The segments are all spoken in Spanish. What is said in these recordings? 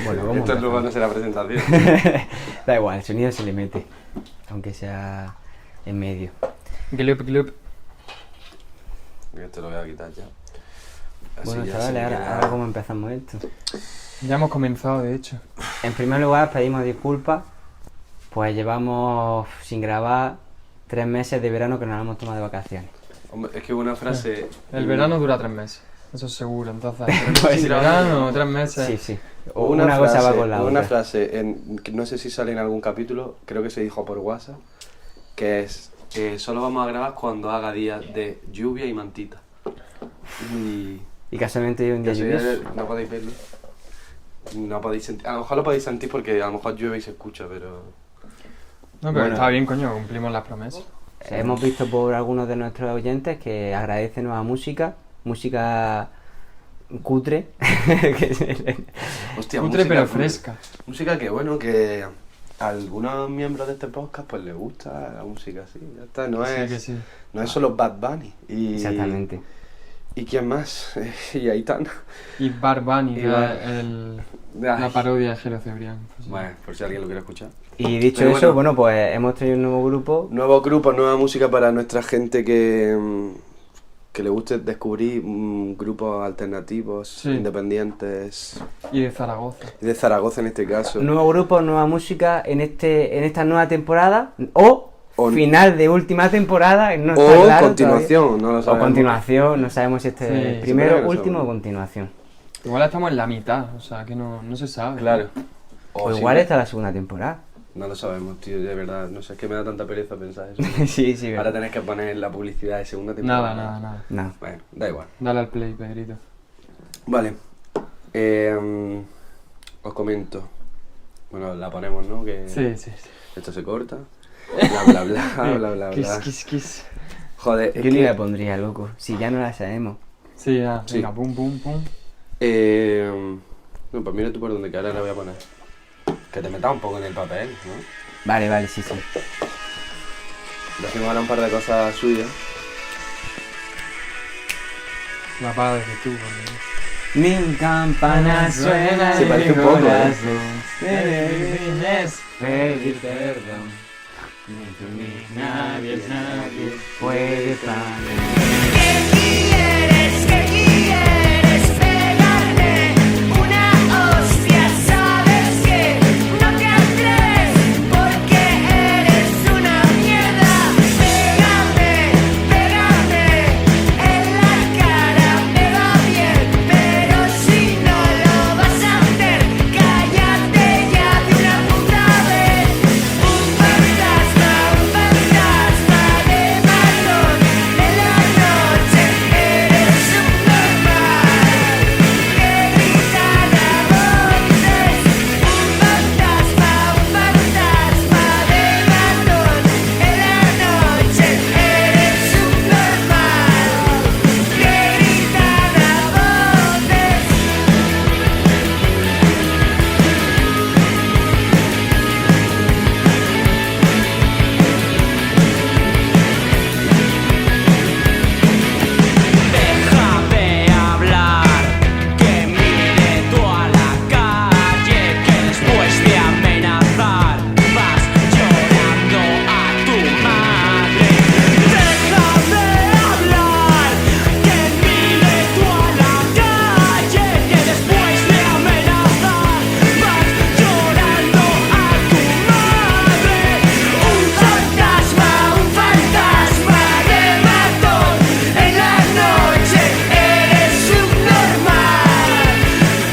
Bueno, ¿cómo Esto empezamos? luego no será presentación. Da igual, el sonido se le mete, aunque sea en medio. Glup, glup. Esto lo voy a quitar ya. Así Bueno, ya chavales, se me ahora queda- cómo empezamos esto. Ya hemos comenzado, de hecho. En primer lugar, pedimos disculpas, pues llevamos sin grabar 3 meses de verano que nos hemos tomado de vacaciones. Hombre, es que una frase... El verano dura 3 meses, eso es seguro. Entonces, Pues el verano, 3 meses. Sí, sí. O Una cosa va con la una otra. frase, que no sé si sale en algún capítulo, creo que se dijo por WhatsApp, que es que solo vamos a grabar cuando haga días de lluvia y mantita. Y Y casualmente hoy un día lluvioso. no podéis verlo. No podéis sentir, a lo mejor lo podéis sentir porque a lo mejor llueve y se escucha, pero... No, pero Bueno. está bien, coño, cumplimos las promesas. Hemos visto por algunos de nuestros oyentes que agradecen nueva música cutre. Hostia, Cutre música pero cutre. fresca. Música que bueno, que a algunos miembros de este podcast pues les gusta la música así, ya está, no Sí, es, que sí. no es solo Bad Bunny. Y, Exactamente. ¿Y quién más? Y Aitana. Y Bar Bunny, Y que Bar- es la Ay. parodia de Jero Cebrián. Pues sí. Bueno, por si alguien lo quiere escuchar. Y dicho Pero eso, bueno. bueno, pues hemos traído un nuevo grupo. Nuevo grupo, nueva música para nuestra gente que le guste descubrir grupos alternativos, Sí. independientes, Y de Zaragoza. de Zaragoza en este caso. Nuevo grupo, nueva música en esta nueva temporada. O final de última temporada. No está O claro continuación, no lo todavía. O sabemos. continuación, no sabemos si este Sí, es el siempre primero, que no último o sabemos. continuación. Igual estamos en la mitad, o sea que no se sabe. Claro. O sí, igual está la segunda temporada. No lo sabemos, tío, de verdad. No sé, es que me da tanta pereza pensar eso. Sí, sí, Ahora verdad. tenés que poner la publicidad de segunda temporada. Nada. No. Bueno, da igual. Dale al play, Pedrito. Vale. Os comento. Bueno, la ponemos, ¿no? Que Sí. esto se corta. Bla, bla, bla. Kiss. Joder, es Yo ni que... la pondría, loco. Si ya no la sabemos. Sí, ya, Sí. venga, pum. No, pues mira tú por dónde, que ahora la voy a poner. Que te metas un poco en el papel, ¿no? Vale, sí. Decimos ahora un par de cosas suyas. La paga desde tú, porque... Mi campana suena Se en parece mi un poco, ¿eh? corazón. Debes pedir perdón. Ni tú ni nadie puede parar. ¿Qué quieres? Pegarme una hostia, sabes que no te atreves porque eres una mierda. Pégame en la cara, me va bien, pero si no lo vas a hacer, cállate ya de una puta vez. Un fantasma de matón en la noche, eres un normal que grita a voces. Un fantasma de matón en la noche, eres un normal que grita a voces. Déjame hablar, que mire tú a la calle, que después de amenazar vas llorando a tu madre. Déjame hablar, que mire tú a la calle, que después de amenazar vas llorando a tu madre. Un fantasma de matón en la noche, eres un normal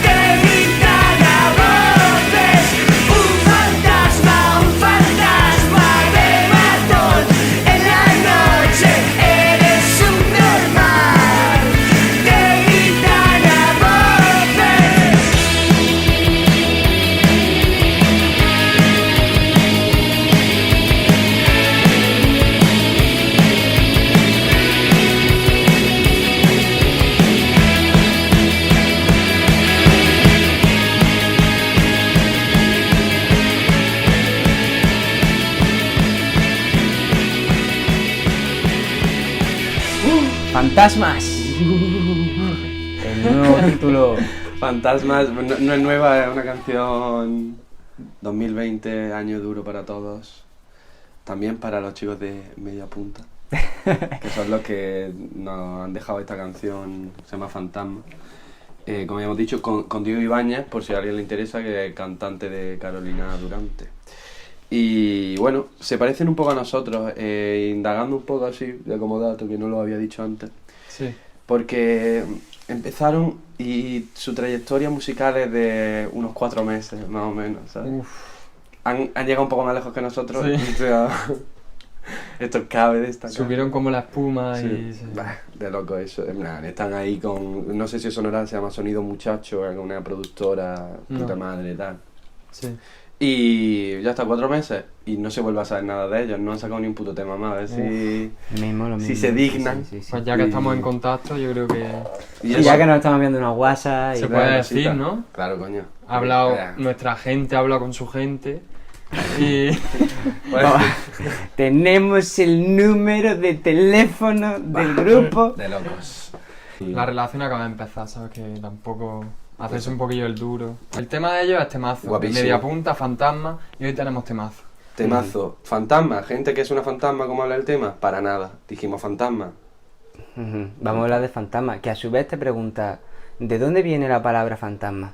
que grita a voces. Un fantasma de matón en la noche, eres un normal que grita a voces. ¡Fantasmas! El nuevo título Fantasmas, no es nueva, es una canción 2020, año duro para todos. También para los chicos de Media Punta, que son los que nos han dejado esta canción, se llama Fantasma. Como ya hemos dicho, con Diego Ibáñez, por si a alguien le interesa, que es cantante de Carolina Durante. Y bueno, se parecen un poco a nosotros, indagando un poco así, de como dato, que no lo había dicho antes. Sí. Porque empezaron y su trayectoria musical es de unos 4 meses, más o menos, ¿sabes? Han llegado un poco más lejos que nosotros. Sí. O sea, esto cabe destacar. Subieron como la espuma Sí. y... Sí. Bah, de loco eso. En plan, están ahí con... No sé si sonora se llama Sonido Muchacho, es una productora puta No. madre y tal. Sí. Y ya está 4 meses y no se vuelve a saber nada de ellos. No han sacado ni un puto tema más. A ver si... Lo mismo. Si se dignan. Sí, sí, sí. Pues ya que Y- estamos en contacto, yo creo que Y Y eso- ya que nos estamos viendo unos WhatsApp y se tal. puede cosita. decir, ¿no? Claro, coño. Ha hablado, Ya. nuestra gente ha hablado con su gente y... Pues, Tenemos el número de teléfono del grupo. de locos. La relación acaba de empezar, ¿sabes? Que tampoco... Hacerse un poquillo el duro. El tema de ellos es temazo. Guapísimo. Media Punta, Fantasma, y hoy tenemos temazo. Temazo. Fantasma. Gente que es una fantasma, ¿cómo habla el tema? Para nada. Dijimos fantasma. Ujú. Vamos a hablar de fantasma, que a su vez te pregunta, ¿de dónde viene la palabra fantasma?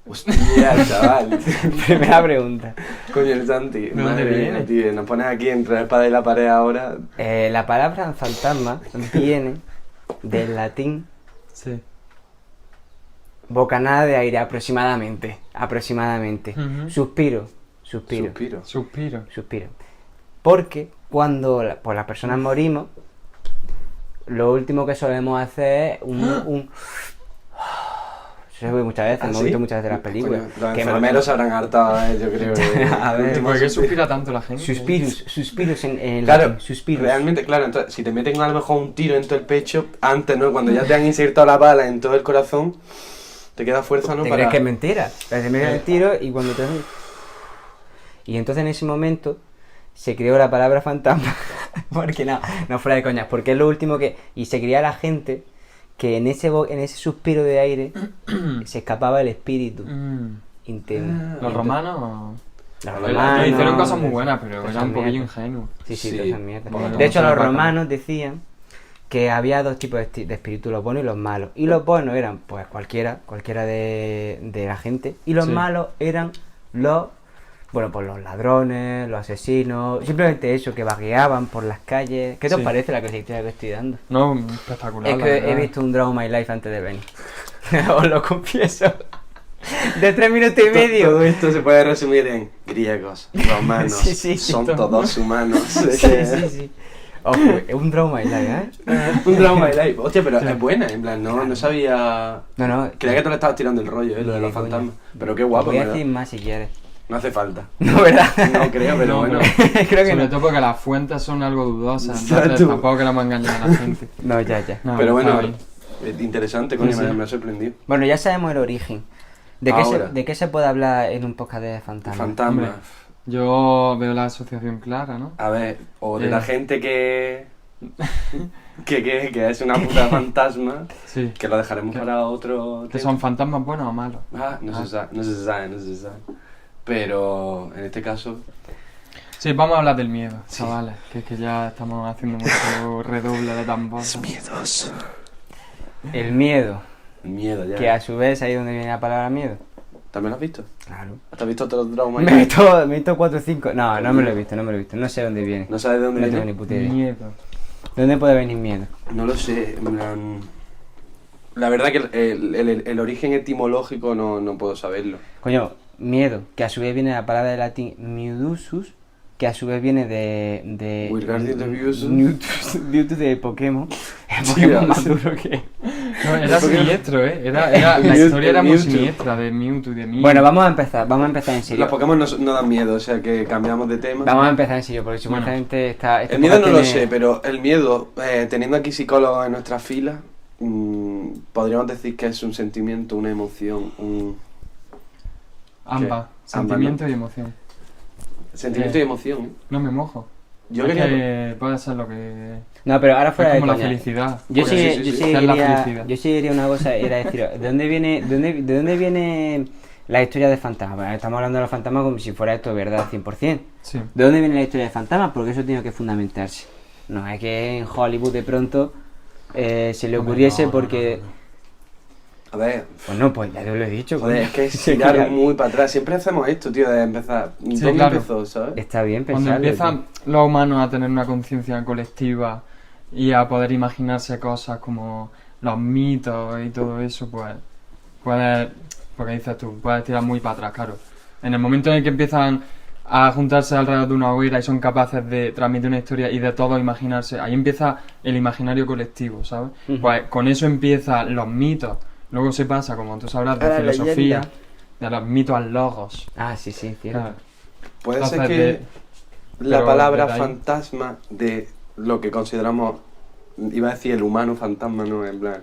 Hostia, chaval. Primera pregunta. Coño, el Santi. ¿De dónde Madre mía, viene? tío. Nos pones aquí entre la espada y la pared ahora. La palabra fantasma viene del latín Sí. bocanada de aire, aproximadamente. Ujú. Suspiro. Suspiro. Porque cuando pues, las personas morimos, lo último que solemos hacer es un se ve muchas veces, ¿Ah, hemos sí? visto muchas veces las películas. Coño, los que enfermeros se habrán hartado, yo creo. A ver, ¿Y por qué suspira tanto la gente? Suspiros en Claro, latín, suspiros. realmente, claro, entonces, si te meten a lo mejor un tiro en todo el pecho, antes, ¿no? Cuando ya te han insertado la bala en todo el corazón, te queda fuerza, ¿no? ¿Te Para... crees que es mentira? Te metes el tiro y cuando te... Y entonces en ese momento se creó la palabra fantasma. Porque no fuera de coñas, porque es lo último que... Y se creía la gente que en ese suspiro de aire se escapaba el espíritu interno. ¿Los romanos? Los Los romanos... hicieron cosas muy buenas, pero Cosas era un poquillo mierdas. ingenuo. Sí, Sí, todas esas mierdas. bueno, De hecho, no sé, los bacán. romanos decían que había dos tipos de espíritus, los buenos y los malos. Y los buenos eran, pues, cualquiera de la gente. Y los Sí. malos eran los, bueno, pues los ladrones, los asesinos, simplemente eso, que vagueaban por las calles. ¿Qué te os Sí. parece la clasificación que estoy dando? No, espectacular. Es la que he verdad. visto un Draw My Life antes de venir. Os lo confieso. De 3 minutos y medio. Todo esto se puede resumir en griegos, romanos, Sí, sí, son todo. todos humanos. Sí. Ojo, es un Draw My Life, ¿eh? Un drama de life. Hostia, pero es buena, en plan, no sabía... No. Creía que tú le estabas tirando el rollo, lo de Ni los de coña. fantasmas. Pero qué guapo, Voy a ¿verdad? decir más si quieres. No hace falta. No, ¿verdad? No creo, pero No, bueno. pero- Creo que Sobre no. todo porque las fuentes son algo dudosas, Exacto. entonces tampoco queremos engañar a la gente. No, ya. No, Pero está bueno, bien. interesante, coño, Sí, sí. me ha sorprendido. Bueno, ya sabemos el origen. Ahora. ¿De qué se puede hablar en un podcast de fantasmas? Fantasma. Hombre. Yo veo la asociación clara, ¿no? A ver, o de Eh. la gente que es una puta fantasma, Sí. que lo dejaremos para otro Que tema. son fantasmas buenos o malos. No se sabe. Pero en este caso, Sí, vamos a hablar del miedo, chavales. Que es que ya estamos haciendo mucho redoble de tambor. miedos. El miedo. Miedo ya. Que a su vez ahí donde viene la palabra miedo. ¿También lo has visto? Claro. ¿Has visto otro trauma? Me he visto 4 o 5. No me lo he visto. No sé dónde viene. ¿No sabes de dónde No viene? tengo ni puta idea. Miedo. ¿De dónde puede venir miedo? No lo sé, en plan... La verdad que el origen etimológico no puedo saberlo. Coño, miedo. Que a su vez viene de la palabra de latín miudusus. Que a su vez viene de Wingardium Leviosa. Mewtwo de Pokémon. El Sí, Pokémon ya. más duro que... No, era Porque- siniestro, ¿eh? La Mewtwo, historia era muy Mewtwo. siniestra de Mewtwo y de Mew. Bueno, vamos a empezar en serio. Los Pokémon no dan miedo, o sea que cambiamos de tema. Vamos a empezar en serio, porque Bueno. supuestamente está... El miedo no lo sé, pero el miedo, teniendo aquí psicólogos en nuestras filas, podríamos decir que es un sentimiento, una emoción, un Ambas, ¿Qué? sentimiento Ambas, y emoción. sentimiento y emoción. ¿Eh? No me mojo. Yo Es quería... que puede ser lo que... No, pero ahora fuera Es de como la coña. felicidad. Yo Porque sí, sí, sí, yo sí. sí Es la diría, felicidad. yo sí diría una cosa, era decir, ¿de dónde viene la historia de fantasmas? Bueno, estamos hablando de los fantasmas como si fuera esto verdad 100%. Sí. ¿De dónde viene la historia de fantasmas? Porque eso tiene que fundamentarse. No es que en Hollywood de pronto se le Hombre, ocurriese no, no, porque... no, no. A ver, Pues no, pues ya te lo he dicho. joder, coño. es que es Sí, tirar claro. muy para atrás. Siempre hacemos esto, tío, de empezar. ¿Dónde claro. empezó, sabes? Está bien Cuando pensarlo. empiezan los humanos a tener una conciencia colectiva y a poder imaginarse cosas como los mitos y todo eso, pues puedes, porque dices tú, puedes tirar muy para atrás, claro. En el momento en el que empiezan a juntarse alrededor de una hoguera y son capaces de transmitir una historia y de todos imaginarse, ahí empieza el imaginario colectivo, ¿sabes? Ujú. Pues con eso empiezan los mitos. Luego se pasa, como tú sabrás, de A la filosofía, leyenda. de los mitos al logos. Ah, sí, sí, cierto. Claro. Puede ser Entonces, que la pero palabra desde ahí- fantasma de lo que consideramos, iba a decir el humano fantasma, no, en plan,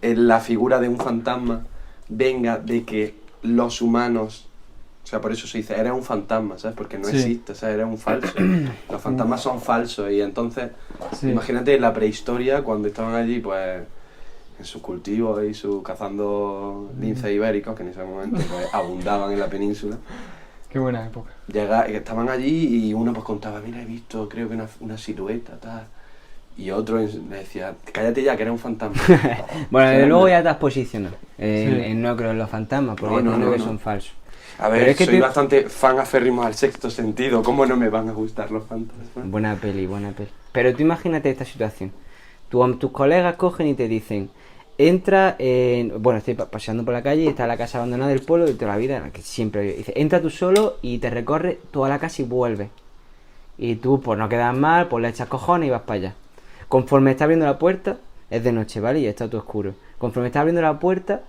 la figura de un fantasma venga de que los humanos, o sea, por eso se dice, eres un fantasma, ¿sabes? Porque no Sí. existe, o sea, eres un falso. Los fantasmas son falsos y entonces, Sí. imagínate la prehistoria cuando estaban allí, pues, en sus cultivos y cazando linces ibéricos, que en ese momento pues, abundaban en la península. Qué buena época. Estaban allí y uno pues contaba, mira, he visto creo que una silueta, tal. Y otro le decía, cállate ya, que era un fantasma. Bueno, O sea, desde luego ya te has posicionado Sí. en no creo en los fantasmas, porque No, entiendo que no. son falsos. A Pero ver, es que soy tú- bastante fan aférrimo al Sexto Sentido, ¿cómo no me van a gustar los fantasmas? Buena peli, buena peli. Pero tú imagínate esta situación. Tus colegas cogen y te dicen, entra en... Bueno, estoy paseando por la calle y está la casa abandonada del pueblo de toda la vida, la que siempre dice, entra tú solo y te recorre toda la casa y vuelve. Y tú, pues no quedas mal, pues le echas cojones y vas para allá. Conforme estás abriendo la puerta, es de noche, ¿vale? Y está todo oscuro. Conforme estás abriendo la puerta,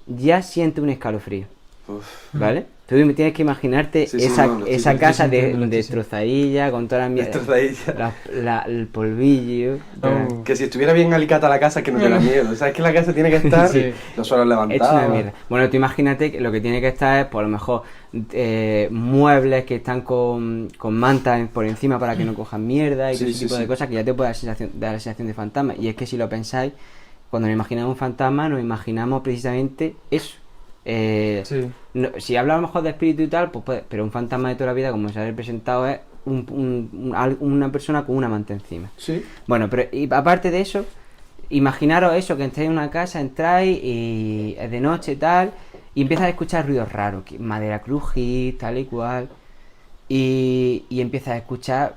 ya sientes un escalofrío, Uf, ¿vale? Tú tienes que imaginarte Sí, sí, esa, no, lo estoy- esa lo estoy casa sintiendo, lo estoy destrozadilla, con toda la mierda. destrozadilla. El polvillo. Oh. Que si estuviera bien alicata la casa, que no te da miedo. O sea, es que la casa tiene que estar Sí. los suelos Hecho levantados. una mierda. Bueno, tú imagínate que lo que tiene que estar es, por lo mejor, muebles que están con mantas por encima para que no cojan mierda y Sí, todo ese sí, tipo de sí. cosas que ya te puede dar la sensación de fantasma. Y es que si lo pensáis, cuando nos imaginamos un fantasma, nos imaginamos precisamente eso. Sí. Si hablamos a lo mejor de espíritu y tal, pues puede, pero un fantasma de toda la vida, como se ha representado, es una persona con una manta encima. Sí. Bueno, pero y aparte de eso, imaginaros eso, que entráis en una casa, entráis y es de noche y tal, y empiezas a escuchar ruidos raros, que madera crujir, tal y cual, y empiezas a escuchar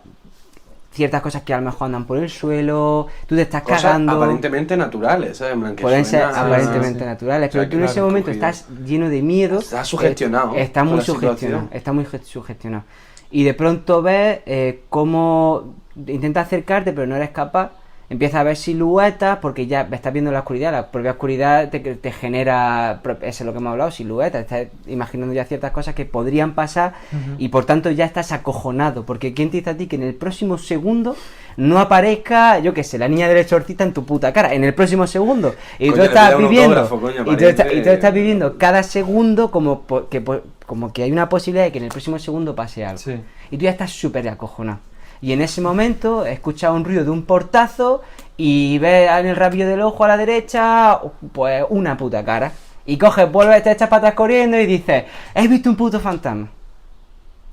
ciertas cosas que a lo mejor andan por el suelo, tú te estás Cosas cagando, aparentemente naturales, ¿sabes? En plan, que pueden ser suena- aparentemente sí. naturales, O sea, pero tú en ese claro, momento crujido. estás lleno de miedo, Estás sugestionado estás por muy la sugestionado, situación. estás muy sugestionado, y de pronto ves cómo intentas acercarte pero no eres capaz, empiezas a ver siluetas porque ya estás viendo la propia oscuridad te genera, eso es lo que hemos hablado, siluetas, estás imaginando ya ciertas cosas que podrían pasar y por tanto ya estás acojonado, porque ¿quién te dice a ti que en el próximo segundo no aparezca, yo qué sé, la niña del exorcista en tu puta cara, en el próximo segundo? Y Coño, tú le estás pide un viviendo, autógrafo, coño, y tú estás aparece- viviendo cada segundo como que hay una posibilidad de que en el próximo segundo pase algo. Sí. Y tú ya estás súper acojonado. Y en ese momento escuchas un ruido de un portazo y ves en el rabillo del ojo a la derecha, pues una puta cara. Y coges, vuelves, te echas patas corriendo y dices, ¿has visto un puto fantasma?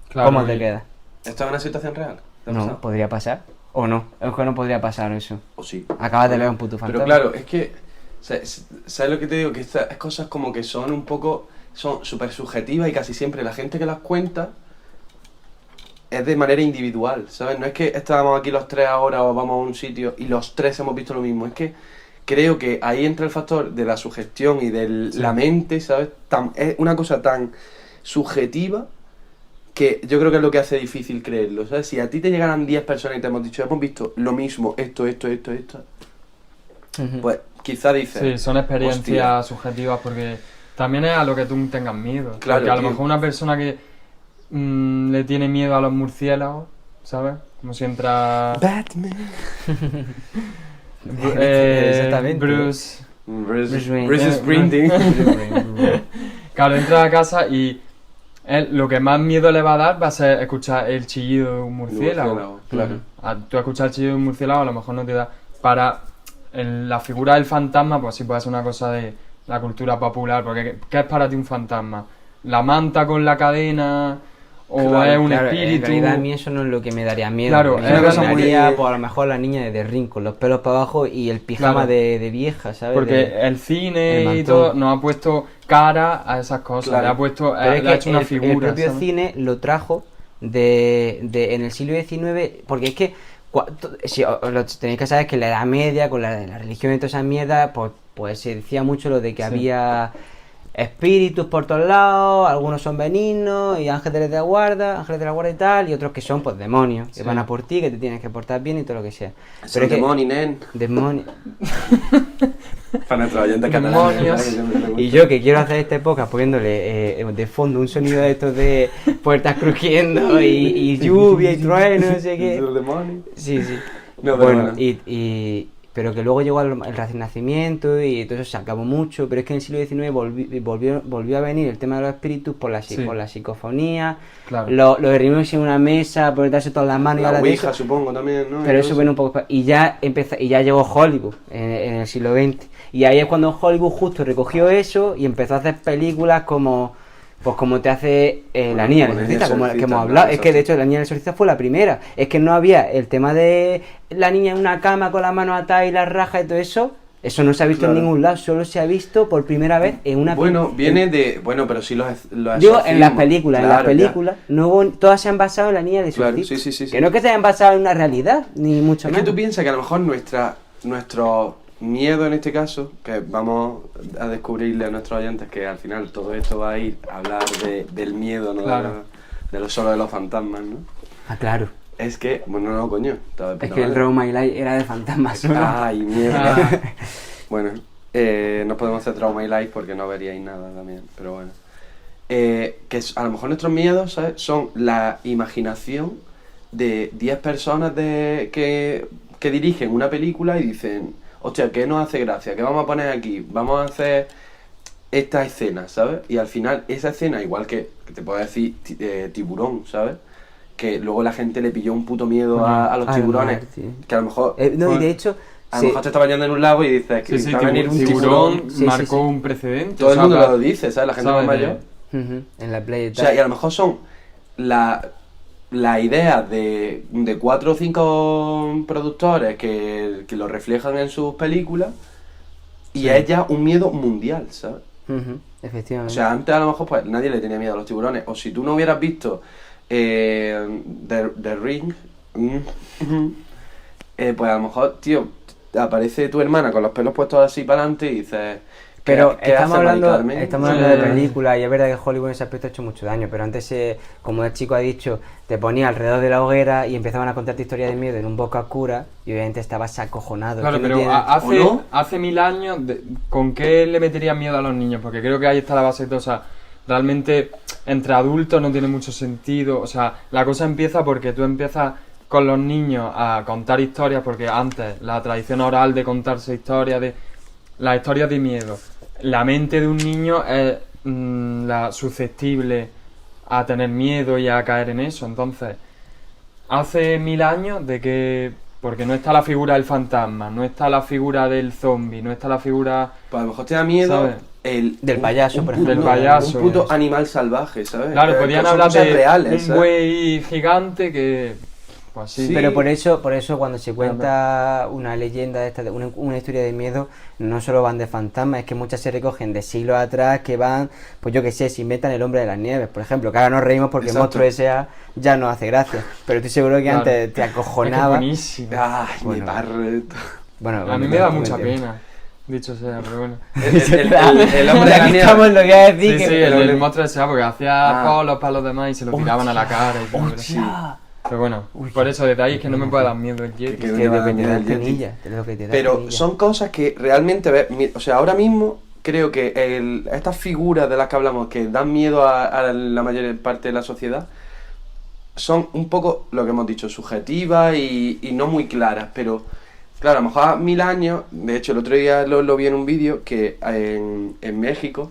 Claro, ¿Cómo te y- queda? ¿Esto es una situación real? ¿Te ha No, pasado? podría pasar. O no, es que no podría pasar eso. O sí. Acabas de ver un puto fantasma. Pero claro, es que, ¿sabes lo que te digo? Que estas cosas como que son un poco, son súper subjetivas y casi siempre la gente que las cuenta es de manera individual, ¿sabes? No es que estábamos aquí los tres ahora o vamos a un sitio y los tres hemos visto lo mismo, es que creo que ahí entra el factor de la sugestión y de la mente, ¿sabes? Es una cosa tan subjetiva que yo creo que es lo que hace difícil creerlo, ¿sabes? Si a ti te llegaran 10 personas y te hemos dicho, hemos visto lo mismo, esto, Ujú. pues quizá dices... Sí, son experiencias "Hostia". subjetivas porque también es a lo que tú tengas miedo. Claro, porque a lo tío. mejor una persona que le tiene miedo a los murciélagos, ¿sabes? Como si entra Batman. Exactamente. Bruce Wayne. Sprinting. Claro, entra a casa y Lo que más miedo le va a dar va a ser escuchar el chillido de un murciélago. Claro. Tú escuchar el chillido de un murciélago a lo mejor no te da... la figura del fantasma, pues sí puede ser una cosa de la cultura popular, porque ¿qué es para ti un fantasma? ¿La manta con la cadena? ¿O Claro, es un Claro, espíritu? en realidad a mí eso no es lo que me daría miedo. Claro, A mí es me una cosa muy- daría, pues, a lo mejor la niña de Ring con los pelos para abajo y el pijama Claro. de vieja, ¿sabes? Porque De- el cine el y mantón. todo nos ha puesto cara a esas cosas, Claro. le ha puesto, Pero es le ha que hecho una el figura. propio ¿sabes? cine lo trajo en el siglo XIX, porque es que si lo tenéis que saber que en la Edad Media, con la religión y toda esa mierda, pues se decía mucho lo de que Sí. había espíritus por todos lados, algunos son benignos y ángeles de la guarda y tal, y otros que son pues demonios, que Sí. van a por ti, que te tienes que portar bien y todo lo que sea. Son es que demonios, nen. demonios. Para nuestros oyentes Demonios. catalanes. ¿verdad? Que siempre Y preguntan. yo que quiero hacer este podcast poniéndole de fondo un sonido de estos de puertas crujiendo y lluvia y trueno, no sé qué. Los demonios. Sí, sí. No, pero bueno, bueno. pero que luego llegó el Renacimiento y todo eso se acabó mucho, pero es que en el siglo XIX volvió a venir el tema de los espíritus por la, Sí. por la psicofonía, Claro. lo de reunirse en una mesa, ponerse todas las manos y La hablar de Ouija, eso. supongo, también, ¿no? Pero Y eso todo viene un poco y ya llegó Hollywood en el siglo XX. Y ahí es cuando Hollywood justo recogió eso y empezó a hacer películas como te hace La Niña del Como La Niña Exorcista, como la que del hemos Exorcista, hablado. claro, Es que de hecho La Niña del Exorcista fue la primera. Es que no había el tema de la niña en una cama con las manos atadas y las rajas y todo eso. Eso no se ha visto Claro. en ningún lado, solo se ha visto por primera vez en una Bueno, peli- viene de... Bueno, pero sí los Digo, en las exorcismos. películas, Claro, no hubo- todas se han basado en La Niña del Claro, Exorcista. sí. Que no es que se hayan basado en una realidad, ni mucho Es más. que tú piensas que a lo mejor nuestro miedo en este caso, que vamos a descubrirle a nuestros oyentes que al final todo esto va a ir a hablar del miedo, ¿no? Claro. De lo solo de los fantasmas, ¿no? Ah, claro. Es que, bueno, no, coño. Estaba de Es puta que el madre. Draw My Life era de fantasmas solo. Ay, mierda. Ah. Bueno, no podemos hacer Trauma y Life porque no veríais nada también, pero bueno. A lo mejor nuestros miedos, ¿sabes? Son la imaginación de 10 personas que dirigen una película y dicen, hostia, ¿qué nos hace gracia? ¿Qué vamos a poner aquí? Vamos a hacer esta escena, ¿sabes? Y al final esa escena, igual que te puedo decir Tiburón, ¿sabes? Que luego la gente le pilló un puto miedo a los Ah, tiburones, madre, sí. que a lo mejor... No, y pues, de hecho, a lo mejor te está bañando en un lago y dices que Sí, va a venir un tiburón Sí, sí, marcó sí. un precedente. Todo o el sea, mundo para- lo dice, ¿sabes? La gente más ¿sabes? mayor. en la playa y O tal. sea, y a lo mejor son la idea de 4 o 5 productores que lo reflejan en sus películas y Sí. es ya un miedo mundial, ¿sabes? O Efectivamente. sea, antes a lo mejor pues nadie le tenía miedo a los tiburones. O si tú no hubieras visto The Ring, pues a lo mejor, tío, aparece tu hermana con los pelos puestos así para adelante y dices... Pero ¿qué estamos hace Mari hablando, Carmen? estamos Sí. hablando de películas y es verdad que Hollywood en ese aspecto ha hecho mucho daño, pero antes, como el chico ha dicho, te ponía alrededor de la hoguera y empezaban a contarte historias de miedo en un boca oscura y obviamente estabas acojonado. Claro, Es que no pero tiene- hace, ¿O no? hace 1000 años, ¿con qué le meterían miedo a los niños? Porque creo que ahí está la base de todo. O sea, realmente entre adultos no tiene mucho sentido. O sea, la cosa empieza porque tú empiezas con los niños a contar historias, porque antes la tradición oral de contarse historias, de las historias de miedo. La mente de un niño es la susceptible a tener miedo y a caer en eso. Entonces, hace 1000 años de que... Porque no está la figura del fantasma, no está la figura del zombie, no está la figura... Pues a lo mejor te da miedo ¿Sabes? Del payaso, por ejemplo. Del payaso, un puto eso. animal salvaje, ¿sabes? Claro, podían son hablar cosas de reales, un ¿sabes? buey gigante que... Pues sí. Sí. Pero por eso cuando se cuenta una leyenda de esta, una historia de miedo, no solo van de fantasmas, es que muchas se recogen de siglos atrás que van, pues yo que sé, se inventan el hombre de las nieves, por ejemplo, que ahora nos reímos porque el Exacto. monstruo S.A. ya no hace gracia, pero estoy seguro que Claro. antes te Es que es acojonaba. buenísimo. Ay, Bueno. mi parreto. Bueno, A mí me da mucha pena, dicho sea, pero bueno. El hombre de Ya la que nieve. estamos en lo que iba a decir Sí, que... sí, el monstruo de sea porque hacía Ah. polos para los demás y se lo tiraban a la cara y todo. ¡Hostia! Pero bueno, por eso detalles que no me puede dar miedo el Yeti. Que- Es que lo que te miedo da el Yeti. penilla, es lo que te da Pero penilla. son cosas que realmente, o sea, ahora mismo creo que estas figuras de las que hablamos que dan miedo a la mayor parte de la sociedad son un poco lo que hemos dicho, subjetivas y no muy claras, pero claro, a lo mejor a 1000 años, de hecho el otro día lo vi en un vídeo que en México,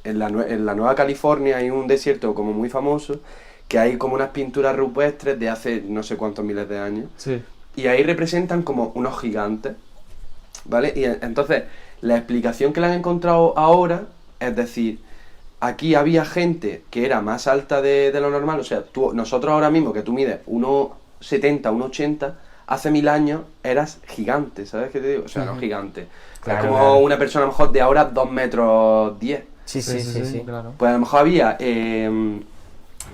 en la Nueva California hay un desierto como muy famoso, que hay como unas pinturas rupestres de hace no sé cuántos miles de años, Sí. y ahí representan como unos gigantes, ¿vale? Y entonces, la explicación que le han encontrado ahora, es decir, aquí había gente que era más alta de lo normal, o sea, nosotros ahora mismo, que tú mides 1,70, 1,80, hace 1000 años eras gigante, ¿sabes qué te digo? O sea, no gigante. Claro, es como claro. una persona a lo mejor de ahora 2 metros 10. Sí. claro. Pues a lo mejor había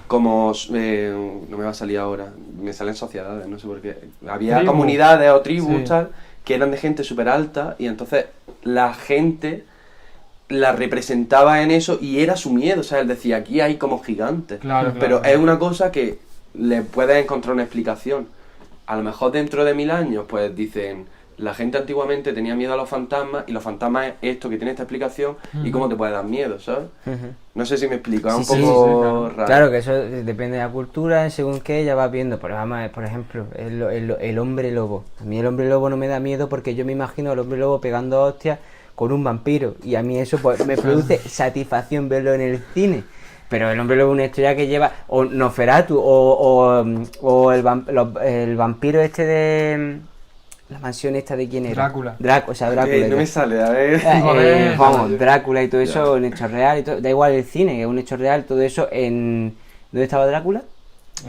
como... no me va a salir ahora, me salen sociedades, no sé por qué. Había Tribus. comunidades o tribus Sí. tal, que eran de gente súper alta, y entonces la gente la representaba en eso y era su miedo, o sea, él decía, aquí hay como gigantes. Claro, Pero claro. es una cosa que le puedes encontrar una explicación. A lo mejor dentro de 1000 años, pues dicen, la gente antiguamente tenía miedo a los fantasmas, y los fantasmas es esto que tiene esta explicación, y cómo te puede dar miedo, ¿sabes? Ujú. No sé si me explico, es Sí, un sí, poco sí, claro. raro. Claro que eso depende de la cultura, según que ya vas viendo. Pero vamos a ver, por ejemplo, el hombre lobo. A mí el hombre lobo no me da miedo porque yo me imagino al hombre lobo pegando hostias con un vampiro. Y a mí eso pues me produce satisfacción verlo en el cine. Pero el hombre lobo es una historia que lleva... O Nosferatu, o el vampiro este de... La mansión esta de quién era. Drácula. Drácula. No me sale, a ver. Joder. Vamos, Drácula y todo eso, un hecho real y todo. Da igual el cine, que es un hecho real, todo eso en... ¿Dónde estaba Drácula?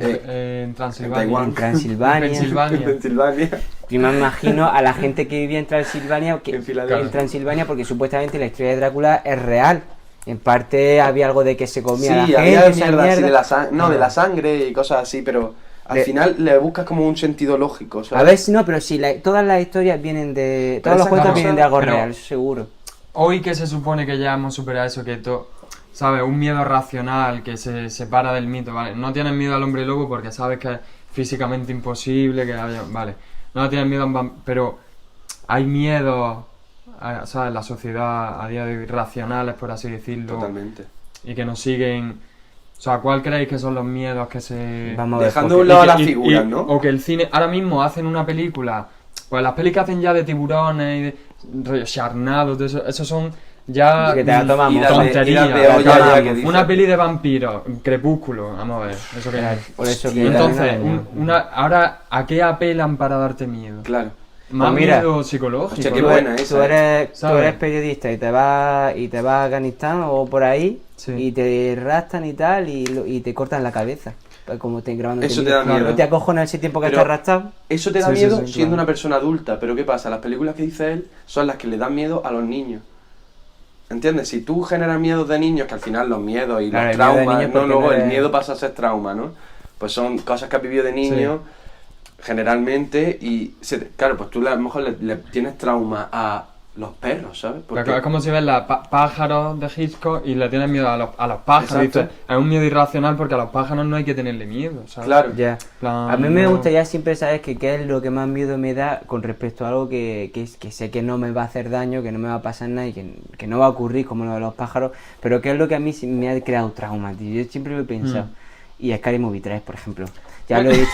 En Transilvania. Taiwán. En Transilvania. Pensilvania. En Pensilvania. Yo me imagino a la gente que vivía en Transilvania, En Filadelfia. en Transilvania, porque supuestamente la historia de Drácula es real. En parte había algo de que se comía la Sí, gente, había esa mierda así de mierda. no, de la sangre y cosas así, pero al De- final le buscas como un sentido lógico, ¿sabes? A ver si no, pero sí, todas las historias vienen de... Todos los esa cuentos cosa- vienen de algo pero- real, seguro. Hoy que se supone que ya hemos superado eso, que todo, ¿sabes? Un miedo racional que se separa del mito, ¿vale? No tienes miedo al hombre lobo porque sabes que es físicamente imposible, que haya, ¿vale? No tienes miedo a pero hay miedos, ¿sabes? La sociedad a día de hoy racionales, por así decirlo, Totalmente. y que nos siguen... O sea, ¿cuál creéis que son los miedos que se... Vamos a ver, Dejando a porque- un lado Y que- las y- figuras, y- ¿no? O que el cine, ahora mismo hacen una película, pues las pelis que hacen ya de tiburones y de rollo Sharknado, todo eso, esos son ya Que te la tomamos. Y las de- tonterías. y las de olla Claro, ya que dicen. una peli de vampiros, Crepúsculo, vamos a ver, eso que Claro, por eso que... Entonces, no, ahora, ¿a qué apelan para darte miedo? Claro. Más Pues mira, miedo psicológico. hostia, qué ¿no? buena esa, tú eres ¿sabes? periodista y te vas a Afganistán o por ahí Sí. y te rastan y tal y te cortan la cabeza. Pues como te grabando Eso te da vídeo. miedo. ¿No te acojonas ese tiempo que Pero- estás arrastrado? Eso te da Sí, sí, miedo sí, siendo claro. una persona adulta, pero ¿qué pasa? Las películas que dice él son las que le dan miedo a los niños. ¿Entiendes? Si tú generas miedos de niños, que al final los miedos y Claro, los el miedo de traumas, niños no, porque luego no el eres- miedo pasa a ser trauma, ¿no? Pues son cosas que has vivido de niño, generalmente, y claro, pues tú a lo mejor le tienes trauma a los perros, ¿sabes? Porque Es como si ves la pájaros de Hitchcock y le tienes miedo a los pájaros. Exacto. Dices, es un miedo irracional porque a los pájaros no hay que tenerle miedo, ¿sabes? Claro. Ya. Plan, A mí me no- gustaría siempre saber qué es lo que más miedo me da con respecto a algo que sé que no me va a hacer daño, que no me va a pasar nada y que no va a ocurrir como lo de los pájaros, pero qué es lo que a mí sí me ha creado trauma, tío. Yo siempre lo he pensado. Y Scary Movie 3, por ejemplo. Ya lo he dicho.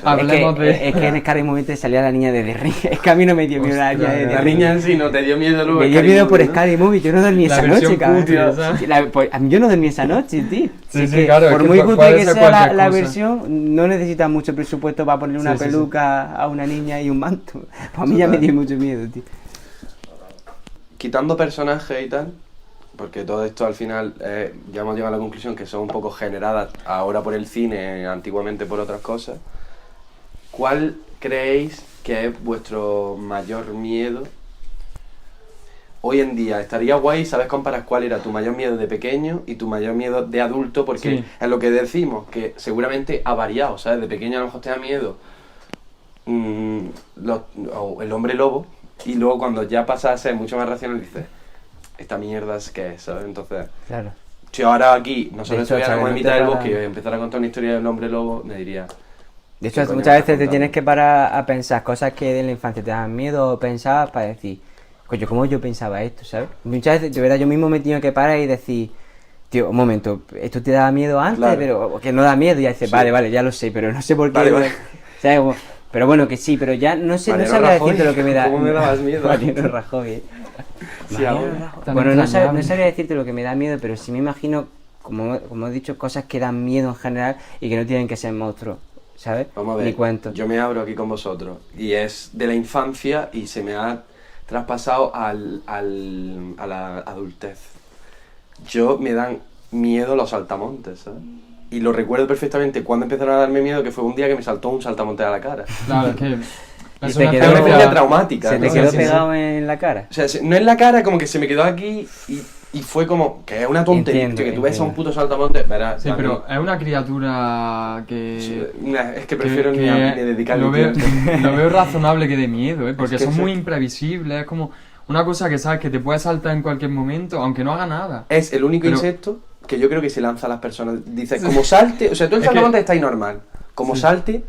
Hablemos es que en Scary Movie 3 salía la niña de The Ring. Es que a mí no me dio miedo la niña Ostras, de The La Ring. niña en sí no te dio miedo luego. Me dio Scary miedo por Movie, ¿no? Scary Movie, yo no dormí La esa versión noche, cabrón. cutre, ¿sabes? Pues, a mí yo no dormí esa noche, tío. Sí, Es sí, que claro, es por que muy puede cutre que ser sea la cualquier cosa. versión, no necesita mucho presupuesto para ponerle una Sí, sí, sí. peluca a una niña y un manto. Pues a mí ya me dio mucho miedo, tío. Quitando personajes y tal, porque todo esto al final ya hemos llegado a la conclusión que son un poco generadas ahora por el cine, antiguamente por otras cosas. ¿Cuál creéis que es vuestro mayor miedo hoy en día? Estaría guay saber comparar cuál era tu mayor miedo de pequeño y tu mayor miedo de adulto, porque Sí. es lo que decimos, que seguramente ha variado, ¿sabes? De pequeño a lo mejor te da miedo o el hombre lobo, y luego cuando ya pasa a ser mucho más racional dices, esta mierda es que es, ¿sabes? Entonces, Claro. si ahora aquí nosotros De hecho, estuviéramos en Xavi, mitad no del te bosque para- y empezara a contar una historia del hombre lobo, me diría... De hecho, ¿Qué coño muchas me estás veces te contando? tienes que parar a pensar cosas que de la infancia te dan miedo o pensabas para decir, coño, ¿cómo yo pensaba esto, sabes? Muchas veces, de verdad, yo mismo me he tenido que parar y decir, tío, un momento, esto te daba miedo antes, Claro. pero que no da miedo. Y ya dices, Sí. vale, ya lo sé, pero no sé por qué. Vale, vale. ¿Sabes? Como, Pero bueno, que sí, pero ya no sé, no Mariano sabría Rajoy, decirte lo que me da. ¿cómo me dabas miedo? Mariano Rajoy, Sí, Mariano ahora. Rajoy. Tan Bueno, no entrañable. sabría decirte lo que me da miedo, pero sí me imagino, como he dicho, cosas que dan miedo en general y que no tienen que ser monstruos, ¿sabes? Vamos a ver, Ni cuentos. yo me abro aquí con vosotros y es de la infancia y se me ha traspasado a la adultez. Yo me dan miedo los saltamontes, ¿sabes? Y lo recuerdo perfectamente cuando empezaron a darme miedo, que fue un día que me saltó un saltamonte a la cara. Claro, es que... Y Es te una quedó- Es una experiencia experiencia traumática. Se te ¿no? quedó Sí, sí, pegado en la cara. O sea, no en la cara, como que se me quedó aquí y fue como que es una tontería. Entiendo, Tío, que tú ves a un entiendo. puto saltamonte, verás. Sí, a mí- pero es una criatura sí, que... es que prefiero ni dedicarle lo veo, tiempo. lo veo razonable que de miedo, ¿eh? Porque Es que son eso- muy imprevisibles, es como una cosa que sabes que te puede saltar en cualquier momento, aunque no haga nada. Es el único Pero- insecto que yo creo que se lanza a las personas. Dice, como salte, o sea, tú el Es que- saltamonte está ahí normal. Como Sí. salte,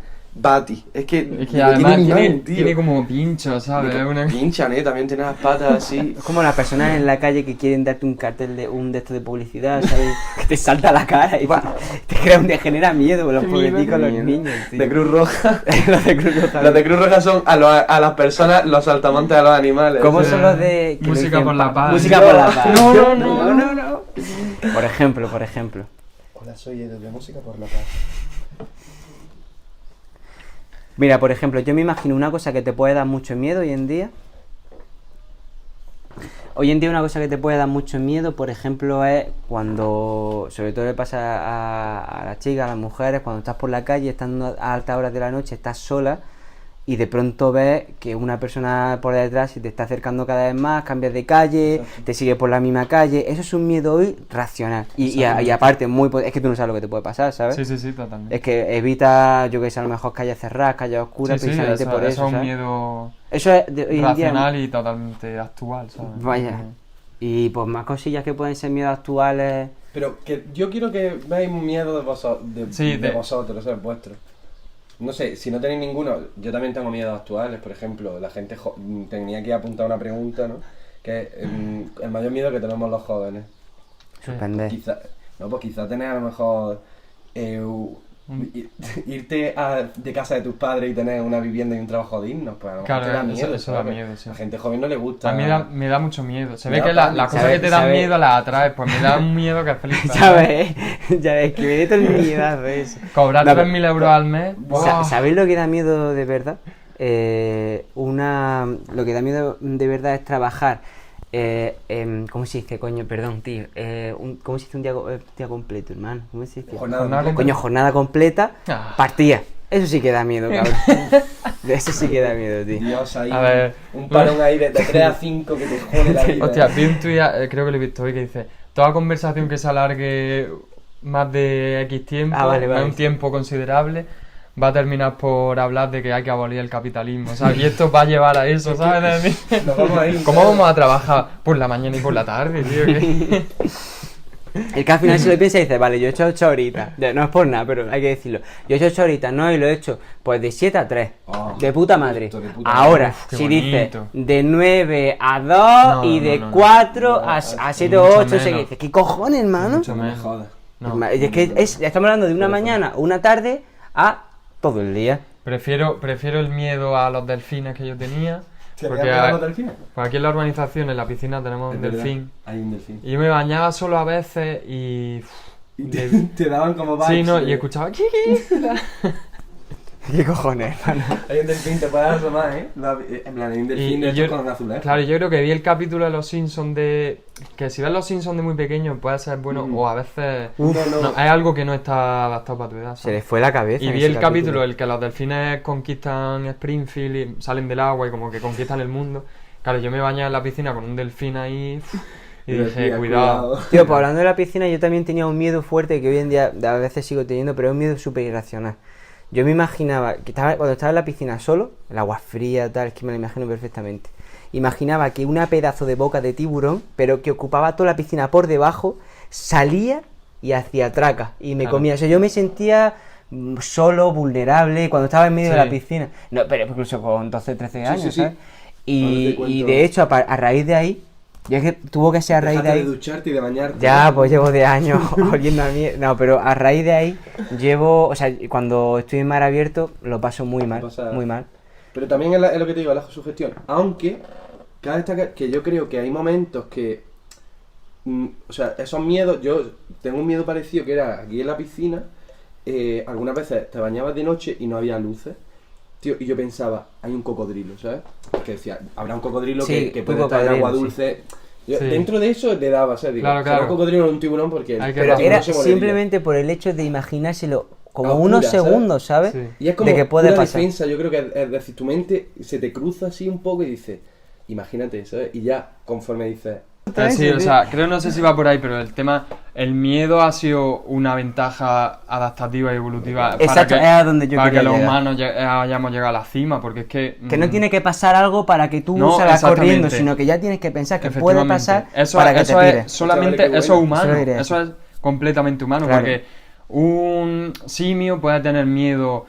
va a ti. Es que, Es que lo además mi tiene, mano, tío. tiene como pinchos, ¿sabes? Es una- Pinchan, también tiene las patas así. Es como las personas en la calle que quieren darte un cartel de esto de publicidad, ¿sabes? Que te salta a la cara y te genera miedo los Qué miedo, pobreticos, qué los miedo. niños, tío. De Cruz Roja. Los de Cruz Roja. Los de Cruz Roja son a las personas, los saltamontes a los animales. ¿Cómo Sí. son los de... que lo Música dicen por la paz. Música por la paz. No, no, no, no. no. Por ejemplo. Hola, soy Edu de Música por la Paz. Mira, por ejemplo, yo me imagino una cosa que te puede dar mucho miedo hoy en día. Hoy en día una cosa que te puede dar mucho miedo, por ejemplo, es cuando, sobre todo le pasa a las chicas, a las mujeres, cuando estás por la calle, estando a altas horas de la noche, estás sola y de pronto ves que una persona por detrás se te está acercando cada vez más, cambias de calle, Exacto. te sigue por la misma calle. Eso es un miedo hoy racional. Y aparte, es que tú no sabes lo que te puede pasar, ¿sabes? Sí, sí, sí, totalmente. Es que evita, yo que sé, a lo mejor calles cerradas, calles oscuras, Sí, sí, precisamente por eso eso. es un ¿sabes? miedo Eso es de hoy en día. racional y totalmente actual, ¿sabes? Vaya. Y pues más cosillas que pueden ser miedos actuales. Pero que yo quiero que veáis miedo de, Sí, de de- vosotros, ¿sabes? Vuestro. No sé, si no tenéis ninguno, yo también tengo miedos actuales, por ejemplo, la gente tenía que apuntar una pregunta, ¿no? Que es el mayor miedo que tenemos los jóvenes. Suspender. Pues quizá tener a lo mejor irte de casa de tus padres y tener una vivienda y un trabajo digno, pues a lo mejor Claro, te da eso- miedo. eso da ¿sabes? miedo, sí. A la gente joven no le gusta. A mí me da mucho miedo. Se Me ve da que las pánico. cosas ¿Sabe- que te dan sabe- miedo las atraes, pues me da un miedo que flipas. Ya ves, ya ves, que me dé todo el miedazo eso. Cobrar No, pero- 3.000 euros al mes. ¡buah! ¿Sabéis lo que da miedo de verdad? Lo que da miedo de verdad es trabajar. ¿Cómo se dice, coño? Perdón, tío. ¿Cómo se dice un día completo, hermano? ¿Cómo se dice? Jornada Jornada Coño, jornada completa, Ah. partida. Eso sí que da miedo, cabrón. Eso sí que da miedo, tío. Dios, ahí A ver. un parón ahí de 3 a 5 que te jode la vida. Hostia, vi un tuit, creo que lo he visto hoy, que dice: toda conversación que se alargue más de X tiempo, Ah, vale, vale. un tiempo considerable, va a terminar por hablar de que hay que abolir el capitalismo, ¿sabes? Y esto va a llevar a eso, ¿sabes? Nos vamos a ir. ¿Cómo vamos a trabajar? Por la mañana y por la tarde, tío. ¿qué? El que al final se lo piensa y dice, vale, yo he hecho 8 horitas. No es por nada, pero hay que decirlo. Yo he hecho 8 horitas, no, y lo he hecho pues de 7 a 3. Oh, De puta madre. de puta Ahora, Uf, qué si dice bonito. de 9 a 2 No, y de no, no. 4 a 7 o Mucho 8, se menos. dice, ¿qué cojones, hermano? Mucho No me menos. jodas. No. Es que estamos hablando de una mañana o una tarde a todo el día. Prefiero el miedo a los delfines que yo tenía. ¿Te Porque habías pegado los delfines? pues aquí en la urbanización, en la piscina, tenemos Es un verdad, delfín. Hay un delfín. Y yo me bañaba solo a veces y... Y te daban como vibes. Sí, no, y escuchaba... ¿Qué cojones, hermano? Hay un delfín, te puedes asomar, ¿eh? En plan, hay un delfín de estos con azulejo. Claro, yo creo que vi el capítulo de Los Simpsons de... Que si ves Los Simpsons de muy pequeño puede ser bueno o a veces... No, No, es algo que no está adaptado para tu edad, Se ¿sabes? le fue la cabeza. Y en vi ese el capítulo, el que los delfines conquistan Springfield y salen del agua y como que conquistan el mundo. Claro, yo me bañaba en la piscina con un delfín ahí y dije, decía, cuidado. Tío, pues hablando de la piscina, yo también tenía un miedo fuerte que hoy en día a veces sigo teniendo, pero es un miedo súper irracional. Yo me imaginaba, que cuando estaba en la piscina solo, el agua fría, tal, es que me lo imagino perfectamente. Imaginaba que una pedazo de boca de tiburón, pero que ocupaba toda la piscina por debajo, salía y hacía traca y me Claro. comía. O sea, yo me sentía solo, vulnerable, cuando estaba en medio de Sí. la piscina. No, pero incluso con 12, 13 años, sí, sí. ¿sabes? Ahora te Y cuento. de hecho, a raíz de ahí, Yo es que tuvo que ser a raíz de Déjate de ahí. ducharte y de bañarte. Ya, pues llevo de años oliendo a mierda. No, pero a raíz de ahí o sea, cuando estoy en mar abierto lo paso muy mal, Pasa- muy mal. Pero también es lo que te digo, la sugestión. Aunque, cabe destacar que yo creo que hay momentos que. O sea, esos miedos. Yo tengo un miedo parecido que era aquí en la piscina. Algunas veces te bañabas de noche y no había luces. Tío, y yo pensaba, hay un cocodrilo, ¿sabes? Que decía, habrá un cocodrilo Sí, que un puede estar en cocodrilo, agua sí. dulce. Yo, Sí. Dentro de eso le daba, ¿sabes? Digo, Claro, será claro. un cocodrilo o un tiburón porque. Hay que Pero Pero era se moriría. simplemente por el hecho de imaginárselo como A unos oscuras, ¿sabes? segundos, ¿sabes? Sí. Y es como de que puede una pasar. defensa, yo creo que es decir, tu mente se te cruza así un poco y dices, imagínate, ¿sabes? Y ya, conforme dices, Sí, o sea, creo, no sé si va por ahí, pero el miedo ha sido una ventaja adaptativa y evolutiva Exacto, es a donde yo para quería que los llegar. humanos hayamos llegado a la cima, porque es que... Que no tiene que pasar algo para que tú No, salgas exactamente. corriendo, sino que ya tienes que pensar que puede Efectivamente. pasar Eso, para que te eso tires. es solamente, Chavales, qué eso es bueno. humano, Solo diré eso es completamente humano, Claro. porque un simio puede tener miedo,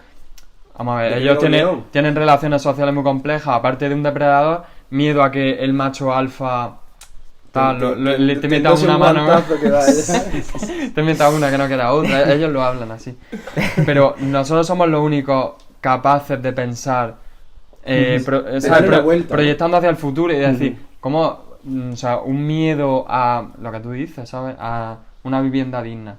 vamos a ver, De ellos tener un león. tienen relaciones sociales muy complejas, aparte de un depredador, miedo a que el macho alfa tal, te meta dándose una un mano, guantazo que da, te meta una que no queda otra, ellos lo hablan así. Pero nosotros somos los únicos capaces de pensar, ¿sabes? darle una vuelta, Proyectando hacia el futuro y decir, ¿cómo? O sea, un miedo a lo que tú dices, ¿sabes? A una vivienda digna.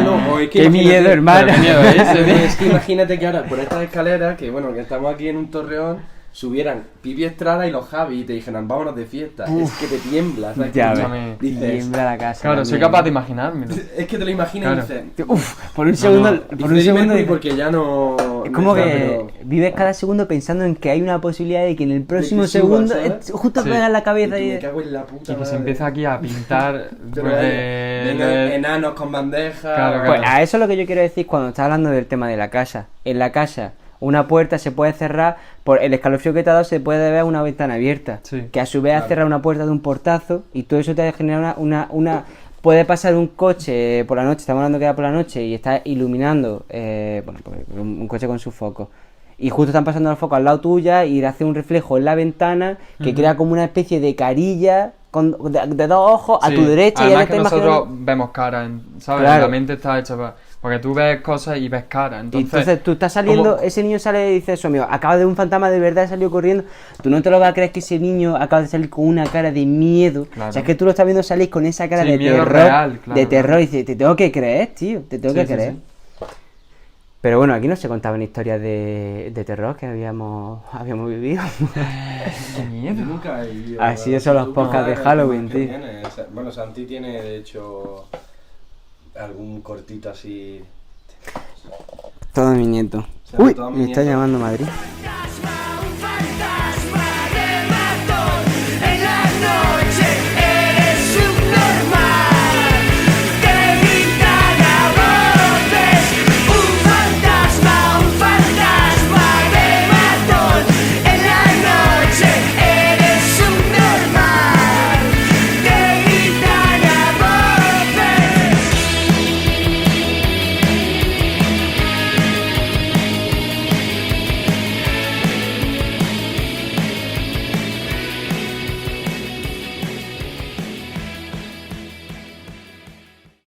No, o es que ¡Qué imagínate- miedo, hermano! Pero qué miedo es ese, tío. Es que imagínate que ahora por estas escaleras, que bueno, que estamos aquí en un torreón, subieran Pipi Estrada y los Javi y te dijeran, vámonos de fiesta. Es que te tiemblas, ¿sabes? Ya ves. Escúchame. Dices, Tiembla la casa. Claro, soy también. capaz de imaginármelo. es que te lo imaginas Claro. y dices, Uf, por un segundo, no. por y un Freddie segundo Mercury dices- porque ya no. es como no que está, pero- vives cada segundo pensando en que hay una posibilidad de que en el próximo que suba, segundo ¿sabes? justo Sí. pegas la Y cabeza tú, y me cago en la puta Y que se madre. empieza aquí a pintar. Pero vengan enanos con bandejas. Claro, Pues claro. a eso es lo que yo quiero decir cuando estás hablando del tema de la casa. En la casa, una puerta se puede cerrar, por el escalofrío que te ha dado se puede ver una ventana abierta. Sí. Que a su vez ha Claro. cerrado una puerta de un portazo y todo eso te genera una. Puede pasar un coche por la noche, estamos hablando que era por la noche y está iluminando, bueno, pues, un coche con su foco. Y justo están pasando los focos al lado tuya y hace un reflejo en la ventana que crea como una especie de carilla de dos ojos a Sí. tu derecha y Además ya te que estás nosotros imaginando. vemos caras, ¿sabes? Claro. La mente está hecha para... Porque tú ves cosas y ves caras. Y entonces tú estás saliendo, ¿cómo? ese niño sale y dice eso, amigo, acaba de un fantasma de verdad, salió corriendo. Tú no te lo vas a creer que ese niño acaba de salir con una cara de miedo. Claro. O sea, es que tú lo estás viendo salir con esa cara Sí, de miedo terror. real, claro, de terror. claro. Y dices, te tengo que creer, tío, te tengo Sí, que sí, creer. sí. Pero bueno, aquí no se contaban historias de terror que habíamos vivido. ¡Qué miedo! Yo nunca he vivido. Así son los ¿Tú podcasts de cómo Halloween, que tío. tienes? Bueno, Santi tiene de hecho algún cortito así. Todo mi nieto. sea, Uy, todo mi me está nieto. llamando Madrid.